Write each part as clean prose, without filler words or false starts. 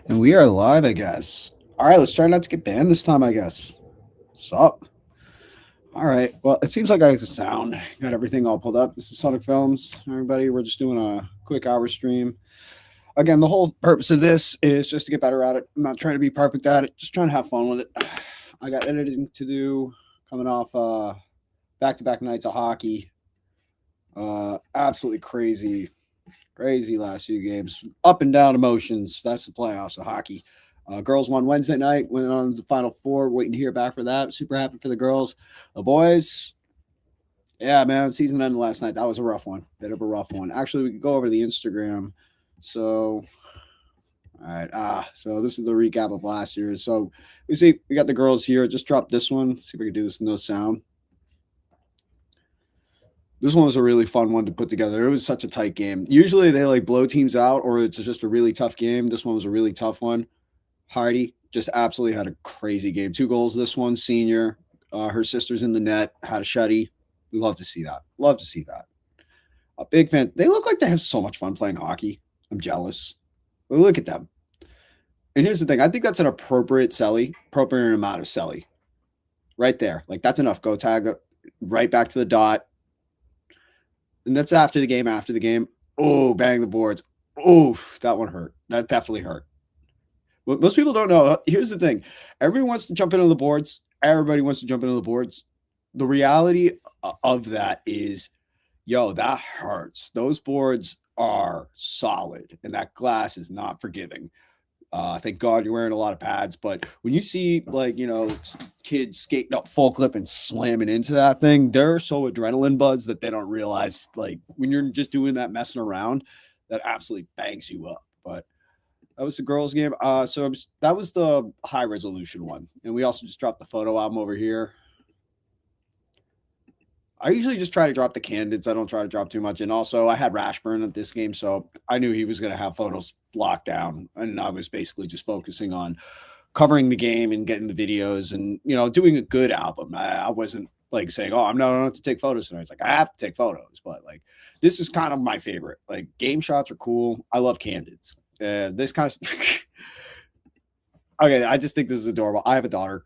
And we are live, I guess. All right, let's try not to get banned this time, I guess. What's up? All right. Well, it seems like I have sound. Got everything all pulled up. This is Sonic Films. Everybody, we're just doing a quick hour stream. Again, the whole purpose of this is just to get better at it. I'm not trying to be perfect at it, just trying to have fun with it. I got editing to do coming off back-to-back nights of hockey. Absolutely crazy last few games. Up and down emotions. That's the playoffs of hockey. Girls won Wednesday night, went on to the Final Four. Waiting to hear back for that. Super happy for the girls. The boys, yeah, man, season ended last night. That was a rough one. Bit of a rough one. Actually, we could go over the Instagram. So, all right. So this is the recap of last year. So we see we got the girls here. Just dropped this one. See if we can do this with no sound. This one was a really fun one to put together. It was such a tight game. Usually they like blow teams out or it's just a really tough game. This one was a really tough one. Hardy just absolutely had a crazy game. 2 goals this one, senior. Her sister's in the net, had a shutty. We love to see that. Love to see that. A big fan. They look like they have so much fun playing hockey. I'm jealous. But look at them. And here's the thing. I think that's an appropriate amount of celly. Right there. Like that's enough. Go tag right back to the dot. And that's after the game. Oh, bang the boards. Oh, that one hurt. That definitely hurt. What most people don't know, here's the thing. Everybody wants to jump into the boards. Everybody wants to jump into the boards. The reality of that is, yo, that hurts. Those boards are solid, and that glass is not forgiving. Thank God you're wearing a lot of pads, but when you see kids skating up full clip and slamming into that thing, they're so adrenaline buzzed that they don't realize like when you're just doing that messing around, that absolutely bangs you up. But that was the girls' game. That was the high resolution one, and we also just dropped the photo album over here. I usually just try to drop the candidates. I don't try to drop too much. And also, I had Rashburn at this game, so I knew he was going to have photos locked down. And I was basically just focusing on covering the game and getting the videos and, doing a good album. I wasn't like saying, oh, I don't have to take photos tonight. It's like, I have to take photos. But like, this is kind of my favorite. Like, game shots are cool. I love candidates. This kind of okay, I just think this is adorable. I have a daughter,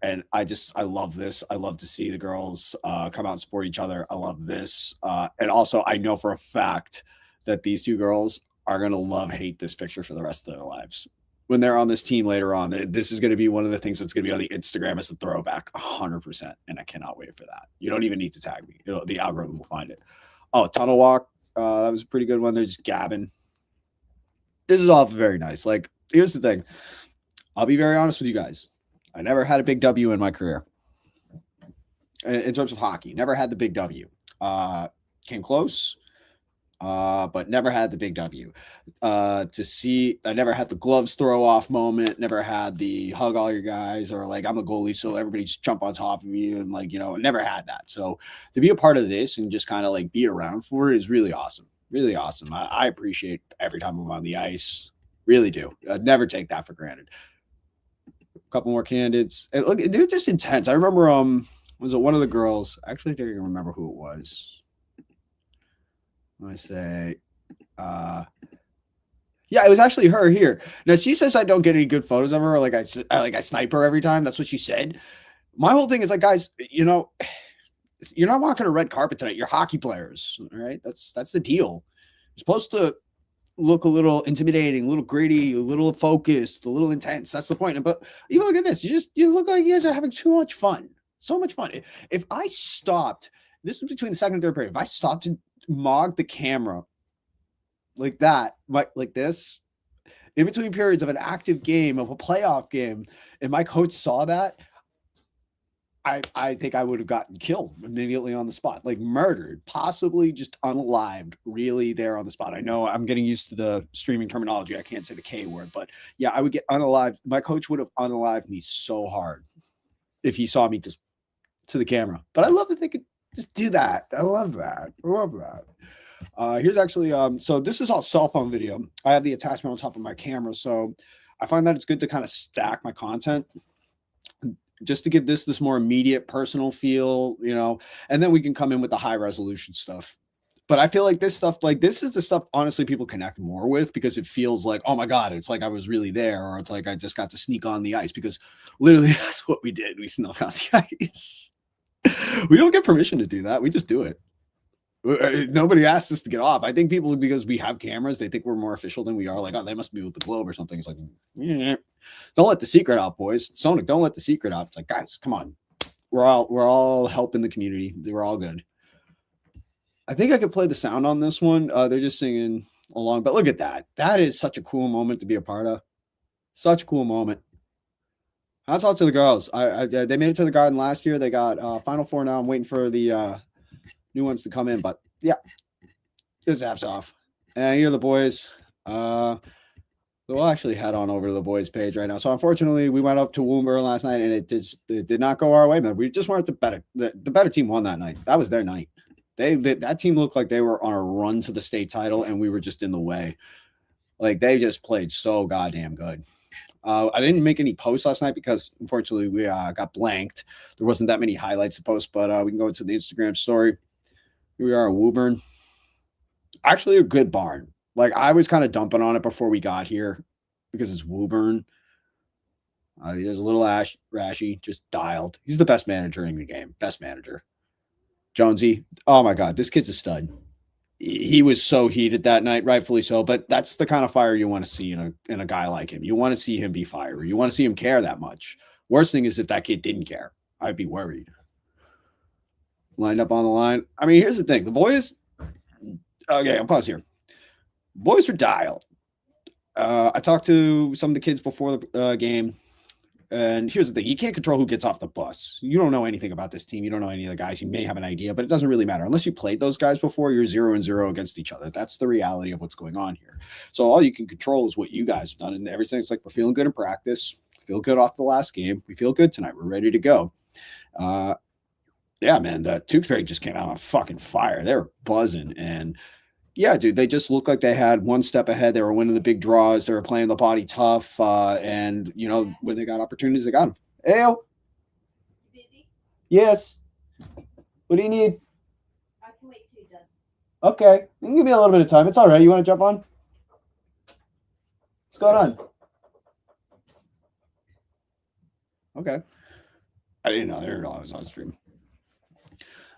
and I love this. I love to see the girls come out and support each other. I love this. And also, I know for a fact that these 2 girls are going to hate this picture for the rest of their lives. When they're on this team later on, this is going to be one of the things that's going to be on the Instagram as a throwback, 100%. And I cannot wait for that. You don't even need to tag me. The algorithm will find it. Oh, Tunnel Walk. That was a pretty good one. They're just gabbing. This is all very nice. Like, here's the thing. I'll be very honest with you guys. I never had a big W in my career. In terms of hockey, never had the big W. Came close, but never had the big W. I never had the gloves throw off moment, never had the hug all your guys or like I'm a goalie, so everybody just jump on top of you and never had that. So to be a part of this and just kind of like be around for it is really awesome. Really awesome. I appreciate every time I'm on the ice. Really do. I'd never take that for granted. Couple more candidates. And look, they're just intense. I remember was it one of the girls? Actually, I think I can remember who it was. I say yeah, it was actually her here. Now she says I don't get any good photos of her, or like I snipe her every time. That's what she said. My whole thing is like, guys, you're not walking a red carpet tonight. You're hockey players. All right. That's the deal. You're supposed to look a little intimidating, a little gritty, a little focused, a little intense. That's the point. But you look at this. You look like you guys are having too much fun. So much fun. If I stopped, this was between the second and third period. If I stopped to mog the camera like that, like this, in between periods of an active game, of a playoff game, and my coach saw that, I think I would have gotten killed immediately on the spot, like murdered, possibly just unalived, really there on the spot. I know I'm getting used to the streaming terminology. I can't say the K word, but yeah, I would get unalived. My coach would have unalived me so hard if he saw me just to the camera. But I love that they could just do that. I love that. Here's actually, so this is all cell phone video. I have the attachment on top of my camera, so I find that it's good to kind of stack my content, just to give this more immediate personal feel, and then we can come in with the high resolution stuff. But I feel like this stuff, like this is the stuff, honestly, people connect more with because it feels like, oh my God, it's like I was really there, or it's like I just got to sneak on the ice because literally that's what we did. We snuck on the ice. We don't get permission to do that. We just do it. Nobody asked us to get off. I think people, because we have cameras, they think we're more official than we are. Like, oh, they must be with the Globe or something. It's like, yeah. Don't let the secret out, boys. SoNick, don't let the secret out. It's like, guys, come on. We're all helping the community. We're all good. I think I could play the sound on this one. They're just singing along, but look at that. That is such a cool moment to be a part of. Such a cool moment. Hats off to the girls. They made it to the Garden last year. They got Final Four now. I'm waiting for the new ones to come in, but yeah, this hats off. And here are the boys. We'll actually head on over to the boys page right now. So unfortunately, we went up to Woomber last night, and it did not go our way, man. We just weren't the better team won that night. That was their night. That team looked like they were on a run to the state title, and we were just in the way. Like, they just played so goddamn good. I didn't make any posts last night because, unfortunately, we got blanked. There wasn't that many highlights to post, but we can go into the Instagram story. Here we are at Woburn. Actually, a good barn. Like, I was kind of dumping on it before we got here because it's Woburn. There's a little Rashy, just dialed. He's the best manager in the game. Best manager. Jonesy. Oh, my God. This kid's a stud. He was so heated that night, rightfully so. But that's the kind of fire you want to see in a guy like him. You want to see him be fiery. You want to see him care that much. Worst thing is if that kid didn't care. I'd be worried. Lined up on the line. I mean, here's the thing. The boys. Okay, I'll pause here. Boys were dialed. I talked to some of the kids before the game. And here's the thing. You can't control who gets off the bus. You don't know anything about this team. You don't know any of the guys. You may have an idea, but it doesn't really matter. Unless you played those guys before, you're 0-0 against each other. That's the reality of what's going on here. So all you can control is what you guys have done. And everything's like, we're feeling good in practice. Feel good off the last game. We feel good tonight. We're ready to go. Yeah, man, the Tewksbury just came out on fucking fire. They were buzzing. And yeah, dude, they just looked like they had one step ahead. They were winning the big draws. They were playing the body tough. And, you know, when they got opportunities, they got them. Ayo. Busy? Yes. What do you need? I can wait till you're done. Okay. You can give me a little bit of time. It's all right. You want to jump on? What's going on? Okay. I didn't know. They didn't know I was on stream.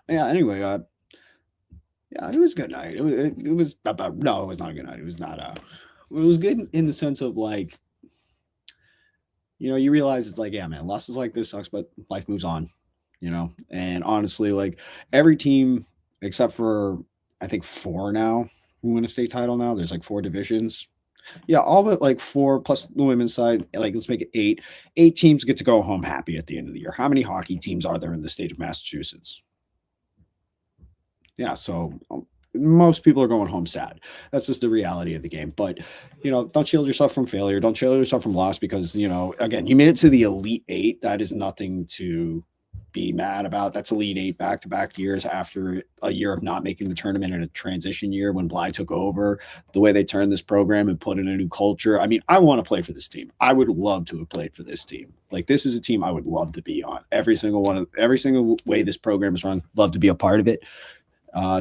Yeah, anyway, yeah, it was a good night. It was about, no, it was not a good night. It was not it was good in the sense of, like, you know, you realize it's like, yeah, man, losses like this sucks, but life moves on, you know. And honestly, like, every team except for I think 4 now who win a state title now. There's like 4 divisions. Yeah, all but like 4 plus the women's side. Like, let's make it 8. 8 teams get to go home happy at the end of the year. How many hockey teams are there in the state of Massachusetts? Yeah, so most people are going home sad. That's just the reality of the game. But, you know, don't shield yourself from failure. Don't shield yourself from loss because, you know, again, you made it to the Elite 8. That is nothing to be mad about. That's Elite 8 back-to-back years after a year of not making the tournament in a transition year when Bly took over. The way they turned this program and put in a new culture. I mean, I want to play for this team. I would love to have played for this team. Like, this is a team I would love to be on. Every single way this program is run, love to be a part of it.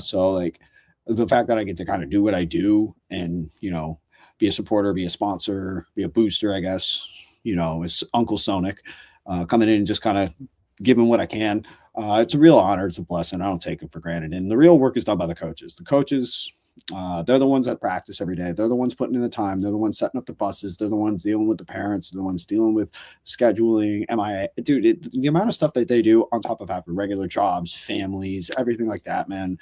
So, like, the fact that I get to kind of do what I do and, you know, be a supporter, be a sponsor, be a booster, I guess, you know, is Uncle SoNick coming in and just kind of giving what I can. It's a real honor. It's a blessing. I don't take it for granted. And the real work is done by the coaches. The coaches, they're the ones that practice every day. They're the ones putting in the time. They're the ones setting up the buses. They're the ones dealing with the parents. They're the ones dealing with scheduling, MIA. Dude, the amount of stuff that they do on top of having regular jobs, families, everything like that, man.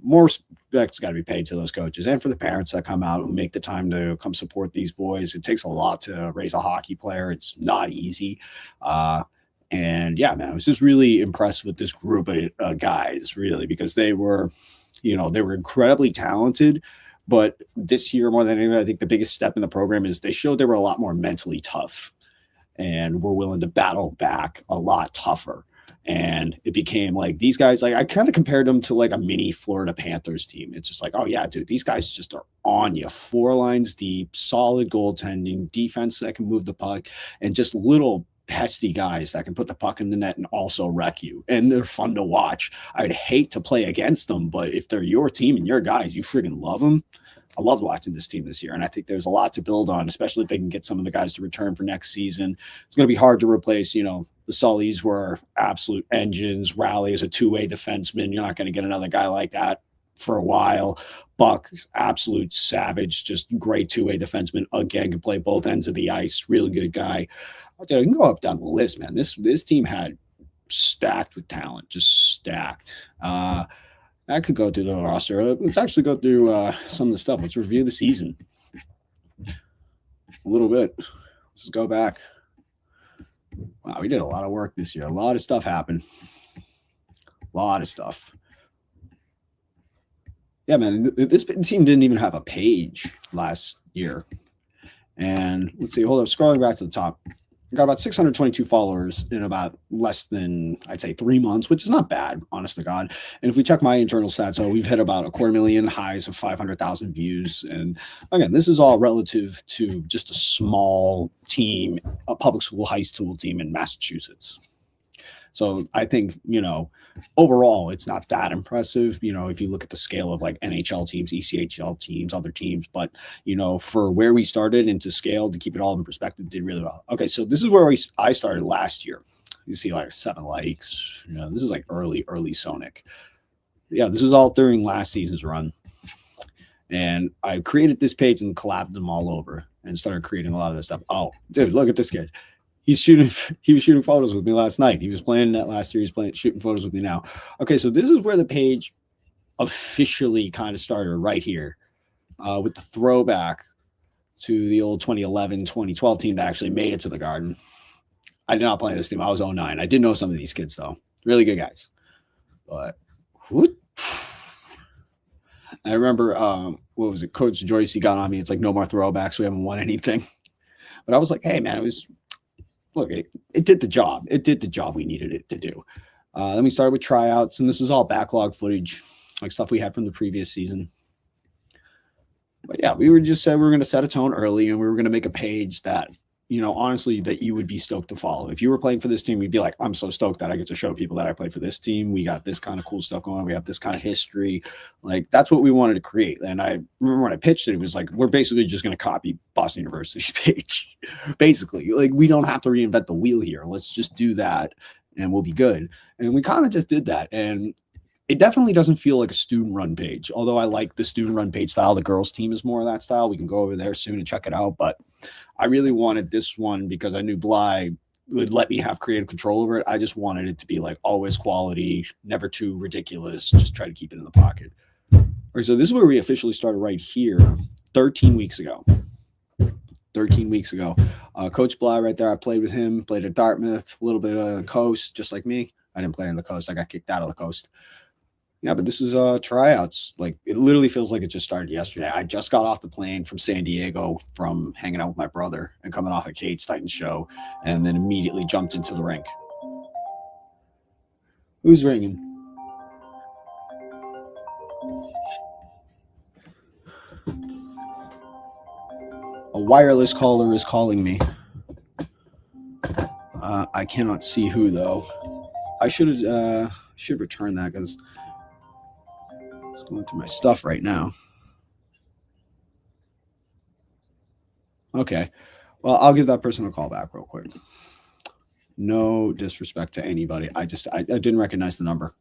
More respect's got to be paid to those coaches and for the parents that come out who make the time to come support these boys. It takes a lot to raise a hockey player. It's not easy. And yeah, man, I was just really impressed with this group of guys, really, because they were, you know, they were incredibly talented. But this year, more than anything, I think the biggest step in the program is they showed they were a lot more mentally tough and were willing to battle back a lot tougher. And it became like these guys, like I kind of compared them to like a mini Florida Panthers team. It's just like, oh yeah, dude, these guys just are on you. 4 lines deep, solid goaltending, defense that can move the puck, and just little pesty guys that can put the puck in the net and also wreck you. And they're fun to watch. I'd hate to play against them, but if they're your team and your guys, you friggin' love them. I love watching this team this year, and I think there's a lot to build on, especially if they can get some of the guys to return for next season. It's going to be hard to replace, the Sullys were absolute engines. Raleigh is a two-way defenseman. You're not going to get another guy like that for a while. Buck, absolute savage, just great two-way defenseman. Again, can play both ends of the ice. Really good guy. I can go up down the list, man. This team had stacked with talent, just stacked. I could go through the roster. Let's actually go through some of the stuff. Let's review the season a little bit. Let's go back. Wow, we did a lot of work this year. A lot of stuff happened. A lot of stuff. Yeah, man, this team didn't even have a page last year. And let's see, hold up, scrolling back to the top. I got about 622 followers in about less than, I'd say, 3 months, which is not bad, honest to God. And if we check my internal stats, we've hit about 250,000 highs of 500,000 views. And again, this is all relative to just a small team, a public school high school team in Massachusetts. So I think, overall, it's not that impressive, if you look at the scale of like NHL teams, ECHL teams, other teams. But, for where we started and to scale, to keep it all in perspective, did really well. Okay, so this is where I started last year. You see like 7 likes. This is like early SoNick. Yeah, this was all during last season's run. And I created this page and collabed them all over and started creating a lot of this stuff. Oh, dude, look at this kid. He was shooting photos with me last night. He was playing that last year. He's shooting photos with me now. Okay, so this is where the page officially kind of started right here with the throwback to the old 2011, 2012 team that actually made it to the Garden. I did not play this team. I was 09. I did know some of these kids, though. Really good guys. But I remember, what was it? Coach Joyce, he got on me. It's like, no more throwbacks. We haven't won anything. But I was like, hey, man, look, it did the job. It did the job we needed it to do. Then we started with tryouts, and this was all backlog footage, like stuff we had from the previous season. But yeah, we just said we were going to set a tone early, and we were going to make a page that, honestly, that you would be stoked to follow. If you were playing for this team, you'd be like, I'm so stoked that I get to show people that I play for this team. We got this kind of cool stuff going on. We have this kind of history. Like, that's what we wanted to create. And I remember when I pitched it, it was like, we're basically just going to copy Boston University's page. Basically, like, we don't have to reinvent the wheel here. Let's just do that and we'll be good. And we kind of just did that. And it definitely doesn't feel like a student run page, although I like the student run page style. The girls team is more of that style. We can go over there soon and check it out. But I really wanted this one because I knew Bly would let me have creative control over it. I just wanted it to be like always quality, never too ridiculous. Just try to keep it in the pocket. All right, so this is where we officially started right here 13 weeks ago. 13 weeks ago. Coach Bly right there. I played with him, played at Dartmouth, a little bit of the Coast, just like me. I didn't play on the Coast. I got kicked out of the Coast. Yeah, but this is tryouts. Like, it literally feels like it just started yesterday. I just got off the plane from San Diego from hanging out with my brother and coming off a Kate's Titan show, and then immediately jumped into the rink. Who's ringing? A wireless caller is calling me. I cannot see who, though. I should return that because it's going through my stuff right now. Okay. Well, I'll give that person a call back real quick. No disrespect to anybody. I didn't recognize the number.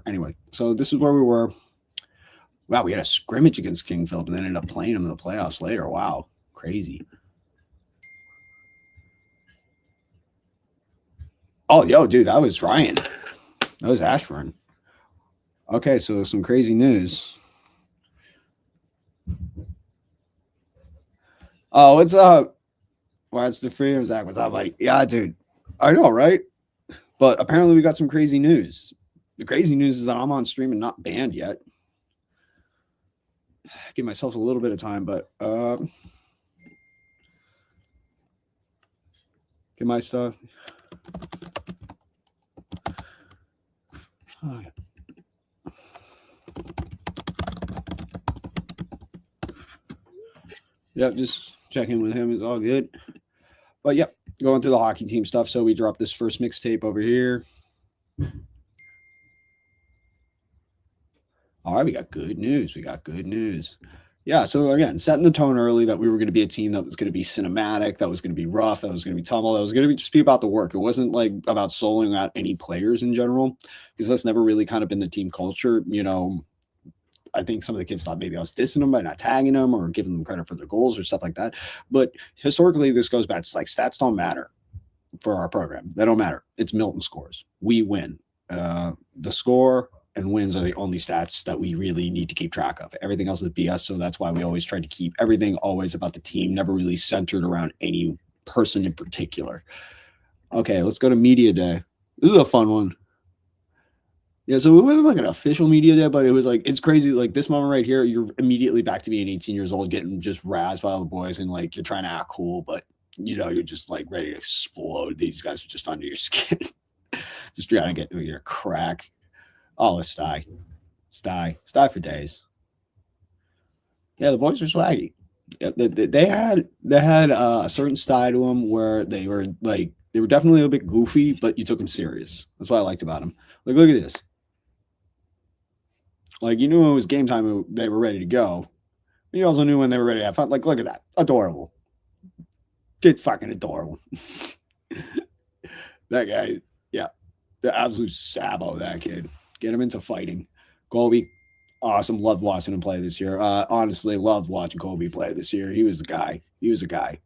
Anyway, so this is where we were. Wow, we had a scrimmage against King Philip and then ended up playing them in the playoffs later. Wow, crazy. Oh, yo, dude, that was Ryan. That was Ashburn. Okay, so some crazy news. Oh, what's up? What's the freedom, Zach? What's up, buddy? Yeah, dude. I know, right? But apparently we got some crazy news. The crazy news is that I'm on stream and not banned yet. Give myself a little bit of time, but get my stuff. Okay. Yep, just checking with him is all good. But yeah, going through the hockey team stuff. So we dropped this first mixtape over here. All right, we got good news. We got good news. Yeah, so again, setting the tone early that we were going to be a team that was going to be cinematic, that was going to be rough, that was going to be tumble, that was going to just be about the work. It wasn't like about soloing out any players in general, because that's never really kind of been the team culture. I think some of the kids thought maybe I was dissing them by not tagging them or giving them credit for their goals or stuff like that. But historically, this goes back to like stats don't matter for our program. They don't matter. It's Milton scores. We win. The score and wins are the only stats that we really need to keep track of. Everything else is BS. So that's why we always try to keep everything always about the team, never really centered around any person in particular. Okay, let's go to media day. This is a fun one. Yeah, so it wasn't like an official media day, but it was like, it's crazy. Like this moment right here, you're immediately back to being 18 years old, getting just razzed by all the boys, and like you're trying to act cool, but you're just like ready to explode. These guys are just under your skin, just trying to get your crack. Oh, it's Sty for days. Yeah, the boys are swaggy. Yeah, they had a certain style to them where they were definitely a bit goofy, but you took them serious. That's what I liked about them. Like, look at this. Like, you knew when it was game time, they were ready to go. You also knew when they were ready to have fun. Like, look at that. Adorable. It's fucking adorable. That guy, yeah. The absolute sabo, that kid. Get him into fighting. Colby, awesome. Loved watching him play this year. Honestly, loved watching Colby play this year. He was the guy. He was a guy.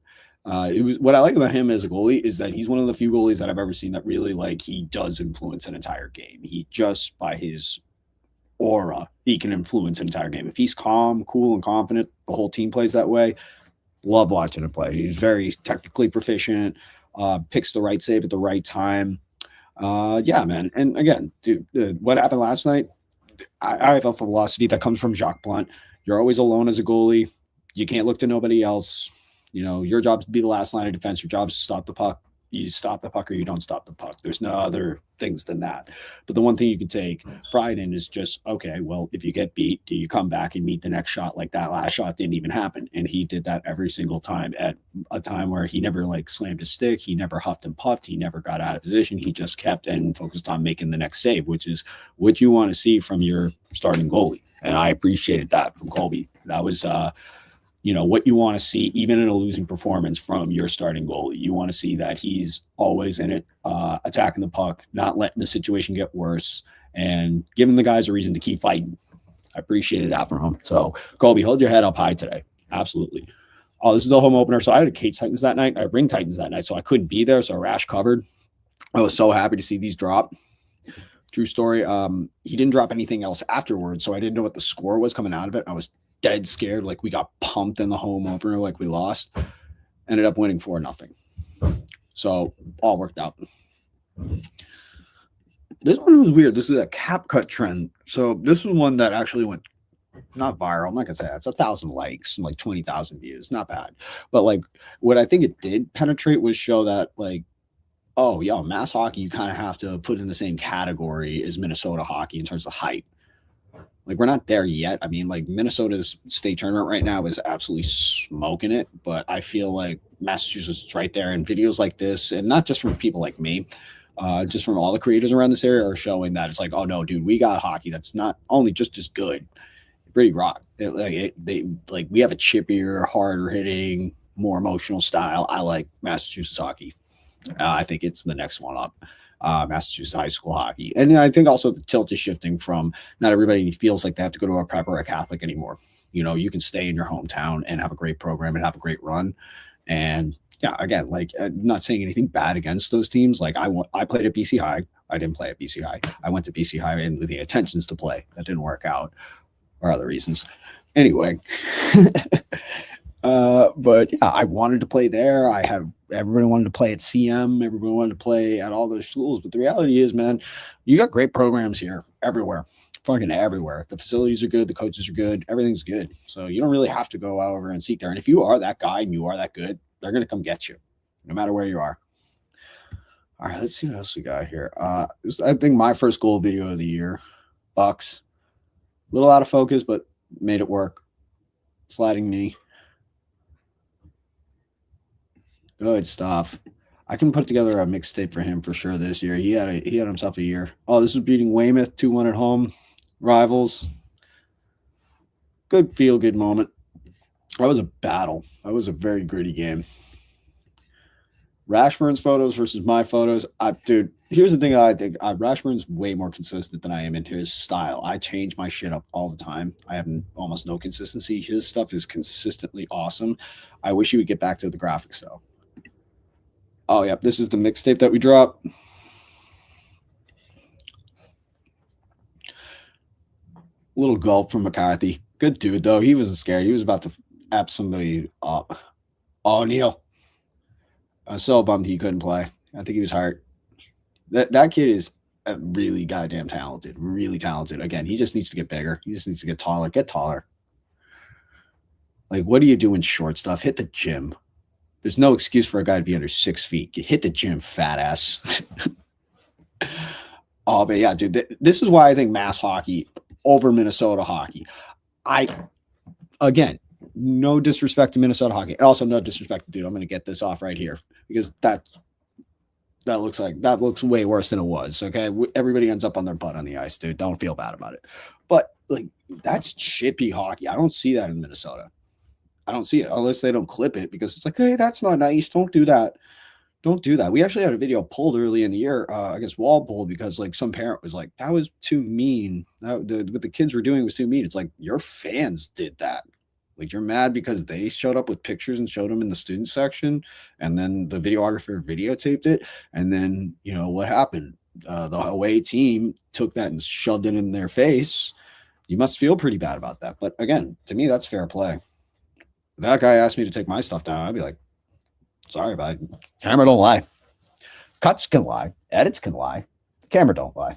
It was what I like about him as a goalie is that he's one of the few goalies that I've ever seen that really like he does influence an entire game. He just by his aura, he can influence an entire game. If he's calm, cool, and confident, the whole team plays that way. Love watching him play. He's very technically proficient, picks the right save at the right time. Yeah, man. And again, dude, what happened last night? I have a philosophy that comes from Jacques Blunt. You're always alone as a goalie. You can't look to nobody else. Your job is to be the last line of defense. Your job is to stop the puck. You stop the puck or you don't stop the puck. There's no other things than that. But the one thing you can take pride in is just, okay, well, if you get beat, do you come back and meet the next shot? Like that last shot didn't even happen. And he did that every single time at a time where he never like slammed his stick. He never huffed and puffed. He never got out of position. He just kept and focused on making the next save, which is what you want to see from your starting goalie. And I appreciated that from Colby. That was, what you want to see, even in a losing performance from your starting goalie. You want to see that he's always in it, attacking the puck, not letting the situation get worse, and giving the guys a reason to keep fighting. I appreciated that from him. So, Colby, hold your head up high today. Absolutely. Oh, this is the home opener. So I had a Cates Titans that night. I had Ring Titans that night, so I couldn't be there. So Rash covered. I was so happy to see these drop. True story. He didn't drop anything else afterwards, so I didn't know what the score was coming out of it. I was dead scared, like we got pumped in the home opener, like we lost. Ended up winning 4-0. So all worked out. This one was weird. This is a cap cut trend. So this was one that actually went not viral. I'm not gonna say that. It's 1,000 likes and like 20,000 views. Not bad. But like what I think it did penetrate was show that like, oh, yo, mass hockey, you kind of have to put in the same category as Minnesota hockey in terms of hype. Like, we're not there yet. I mean, like, Minnesota's state tournament right now is absolutely smoking it, but I feel like Massachusetts is right there. And videos like this, and not just from people like me, just from all the creators around this area are showing that it's like, oh, no, dude, we got hockey that's not only just as good, pretty rock. We have a chippier, harder hitting, more emotional style. I like Massachusetts hockey. I think it's the next one up, Massachusetts high school hockey. And I think also the tilt is shifting from not everybody feels like they have to go to a prep or a Catholic anymore. You can stay in your hometown and have a great program and have a great run. And yeah, again, like I'm not saying anything bad against those teams. Like I played at BC High. I didn't play at BC High. I went to BC High and with the intentions to play. That didn't work out or other reasons. Anyway. But yeah, I wanted to play there. Everybody wanted to play at CM. Everybody wanted to play at all those schools. But the reality is, man, you got great programs here everywhere, fucking everywhere. The facilities are good. The coaches are good. Everything's good. So you don't really have to go over and seek there. And if you are that guy and you are that good, they're going to come get you no matter where you are. All right, let's see what else we got here. I think my first goal video of the year, Bucks. A little out of focus, but made it work. Sliding knee. Good stuff. I can put together a mixtape for him for sure this year. He had himself a year. Oh, this was beating Weymouth 2-1 at home. Rivals. Good feel good moment. That was a battle. That was a very gritty game. Rashburn's photos versus my photos. Dude, here's the thing I think. Rashburn's way more consistent than I am in his style. I change my shit up all the time. I have almost no consistency. His stuff is consistently awesome. I wish he would get back to the graphics, though. Oh, yeah. This is the mixtape that we dropped. Little gulp from McCarthy. Good dude, though. He wasn't scared. He was about to app somebody up. Oh, Neil. I was so bummed he couldn't play. I think he was hurt. That kid is really goddamn talented. Really talented. Again, he just needs to get bigger. He just needs to get taller. Get taller. Like, what are you doing short stuff? Hit the gym. There's no excuse for a guy to be under 6 feet. You hit the gym, fat ass. Oh, but yeah, dude, this is why I think Mass hockey over Minnesota hockey. Again, no disrespect to Minnesota hockey. And also no disrespect, dude. I'm going to get this off right here because that looks way worse than it was. Okay. Everybody ends up on their butt on the ice, dude. Don't feel bad about it. But like, that's chippy hockey. I don't see that in Minnesota. I don't see it unless they don't clip it because it's like, hey, that's not nice. Don't do that. Don't do that. We actually had a video pulled early in the year against Walpole because like some parent was like, that was too mean. What the kids were doing was too mean. It's like your fans did that. Like you're mad because they showed up with pictures and showed them in the student section, and then the videographer videotaped it. And then you know what happened? The away team took that and shoved it in their face. You must feel pretty bad about that. But again, to me, that's fair play. If that guy asked me to take my stuff down, I'd be like, sorry, bud. Camera don't lie. Cuts can lie. Edits can lie. Camera don't lie.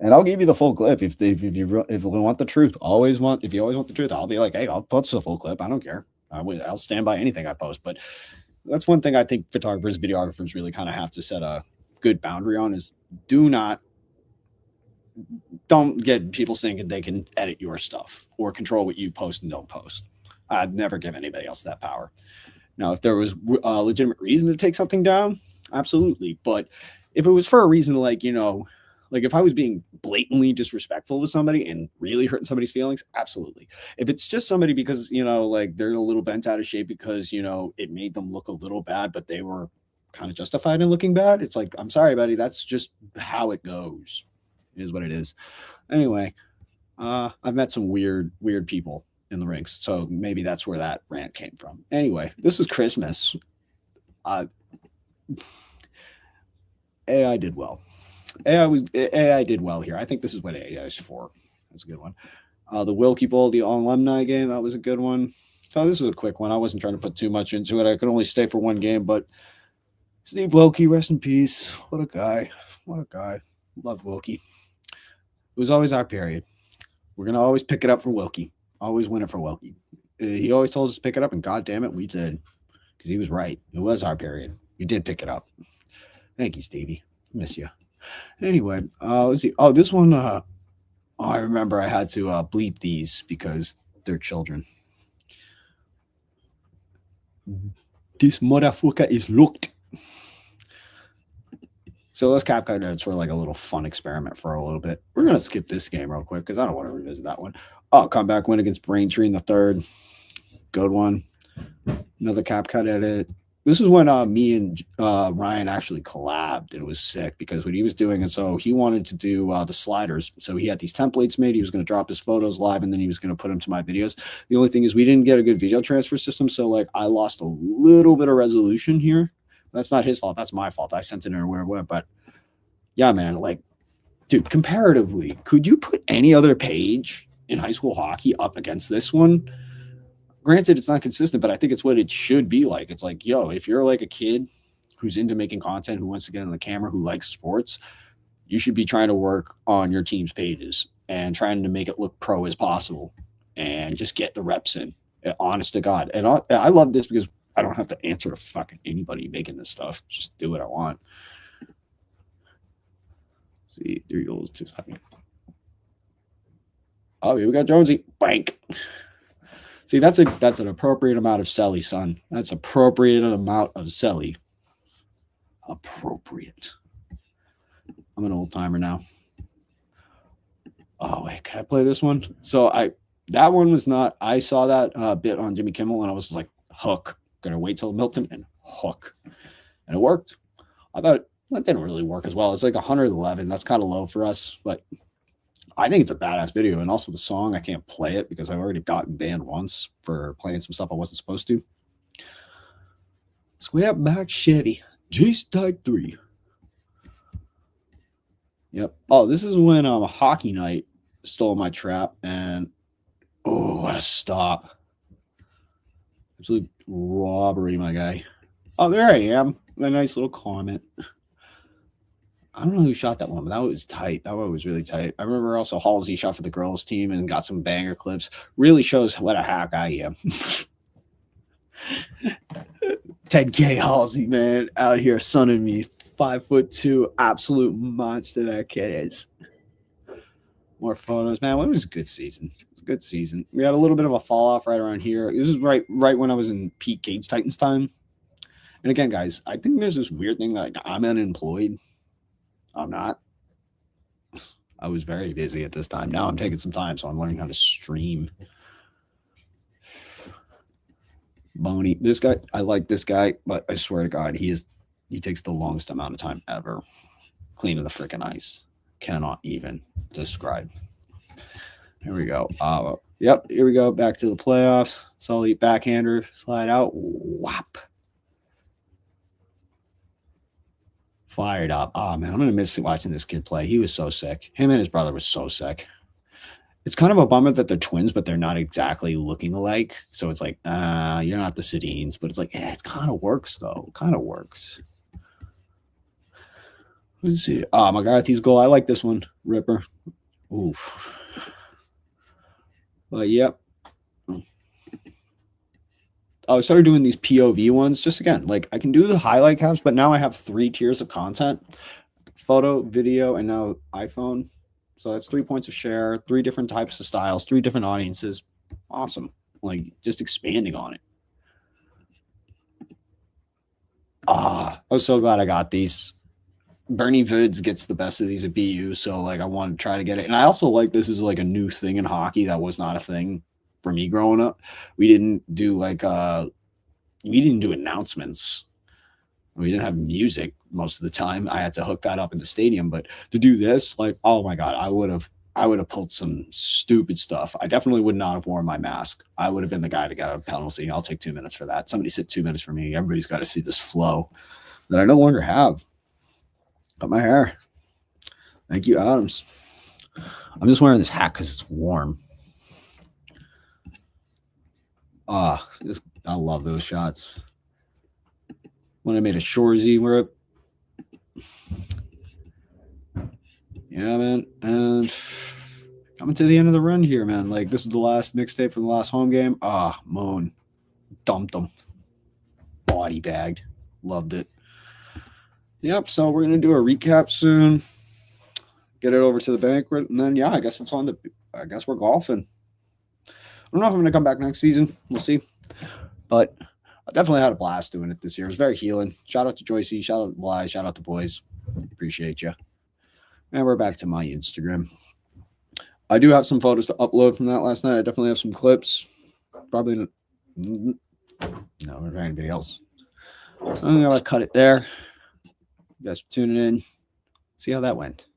And I'll give you the full clip if you want the truth. If you always want the truth, I'll be like, hey, I'll post the full clip. I don't care. I'll stand by anything I post. But that's one thing I think photographers, videographers really kind of have to set a good boundary on is don't get people thinking they can edit your stuff or control what you post and don't post. I'd never give anybody else that power. Now, if there was a legitimate reason to take something down, absolutely. But if it was for a reason like, like if I was being blatantly disrespectful to somebody and really hurting somebody's feelings, absolutely. If it's just somebody because, like they're a little bent out of shape because, it made them look a little bad, but they were kind of justified in looking bad. It's like, I'm sorry, buddy. That's just how it goes. It is what it is. Anyway, I've met some weird people in the rinks. So maybe that's where that rant came from. Anyway, this was Christmas. AI did well. AI did well here. I think this is what AI is for. That's a good one. The Wilkie Bowl, the alumni game, that was a good one. So this was a quick one. I wasn't trying to put too much into it. I could only stay for one game, but Steve Wilkie, rest in peace. What a guy. What a guy. Love Wilkie. It was always our period. We're going to always pick it up for Wilkie. Always win it for Wilkie. He always told us to pick it up, and God damn it, we did. Because he was right. It was our period. We did pick it up. Thank you, Stevie. Miss you. Anyway, let's see. Oh, this one, I remember I had to bleep these because they're children. This motherfucker is looked. So those CapCut notes were like a little fun experiment for a little bit. We're going to skip this game real quick because I don't want to revisit that one. Oh, comeback win against Braintree in the third. Good one. Another CapCut edit. This is when me and Ryan actually collabed. It was sick because what he was doing, and so he wanted to do the sliders. So he had these templates made. He was going to drop his photos live, and then he was going to put them to my videos. The only thing is we didn't get a good video transfer system, so like I lost a little bit of resolution here. That's not his fault. That's my fault. I sent it in where it went. But yeah, man, like, dude, comparatively, could you put any other page in high school hockey up against this one? Granted, it's not consistent, but I think it's what it should be like. It's like, yo, if you're like a kid who's into making content, who wants to get on the camera, who likes sports, you should be trying to work on your team's pages and trying to make it look pro as possible and just get the reps in, honest to God. And I love this because I don't have to answer to fucking anybody making this stuff. Just do what I want. See, there goes 2 seconds. Oh, here we got Jonesy. Bank. See, that's an appropriate amount of Selly, son. That's appropriate amount of Selly. Appropriate. I'm an old timer now. Oh wait, can I play this one? So that one was not. I saw that bit on Jimmy Kimmel, and I was like, hook. Gonna wait till Milton and hook, and it worked. I thought that didn't really work as well. It's like 111. That's kind of low for us, but I think it's a badass video. And also the song, I can't play it because I've already gotten banned once for playing some stuff I wasn't supposed to. Square back Chevy, Jace Type 3. Yep. Oh, this is when Hockey Night stole my trap, and oh, what a stop. Absolute robbery, my guy. Oh, there I am. A nice little comment. I don't know who shot that one, but that was tight. That one was really tight. I remember also Halsey shot for the girls team and got some banger clips. Really shows what a hack I am. 10K Halsey, man, out here sunning me. 5'2", absolute monster that kid is. More photos, man. It was a good season. It was a good season. We had a little bit of a fall off right around here. This is right when I was in peak Cage Titans time. And again, guys, I think there's this weird thing that I'm unemployed. I'm not. I was very busy at this time. Now I'm taking some time, so I'm learning how to stream. Boney, this guy, I like this guy, but I swear to God, he takes the longest amount of time ever cleaning the freaking ice. Cannot even describe. Here we go. Yep, here we go. Back to the playoffs. Sully backhander, slide out. Whap. Fired up. Oh, man, I'm going to miss watching this kid play. He was so sick. Him and his brother was so sick. It's kind of a bummer that they're twins, but they're not exactly looking alike. So it's like, you're not the Sedines. But it's like, it kind of works, though. It kind of works. Let's see. Oh, McCarthy's goal. I like this one. Ripper. Oof. But, yep. I started doing these POV ones just again, like I can do the highlight caps, but now I have 3 tiers of content: photo, video, and now iPhone. So that's 3 points of share, 3 different types of styles, 3 different audiences. Awesome. Like just expanding on it. I was so glad I got these. Bernie Vids gets the best of these at BU, so like I want to try to get it. And I also like this is like a new thing in hockey that was not a thing for me growing up. We didn't do announcements. We didn't have music most of the time. I had to hook that up in the stadium, but to do this, like, oh my God, I would have pulled some stupid stuff. I definitely would not have worn my mask. I would have been the guy to get a penalty. I'll take 2 minutes for that. Somebody sit 2 minutes for me. Everybody's got to see this flow that I no longer have. Cut my hair. Thank you, Adams. I'm just wearing this hat because it's warm. I love those shots. When I made a Shorzy rip. Yeah, man. And coming to the end of the run here, man. Like, this is the last mixtape from the last home game. Moon. Dumped them. Body bagged. Loved it. Yep, so we're going to do a recap soon. Get it over to the banquet. And then, yeah, I guess we're golfing. I don't know if I'm going to come back next season. We'll see. But I definitely had a blast doing it this year. It was very healing. Shout out to Joycey. Shout out to Bly. Shout out to boys. Appreciate you. And we're back to my Instagram. I do have some photos to upload from that last night. I definitely have some clips. Probably no, or anybody else. I'm going to cut it there. You guys for tuning in. See how that went.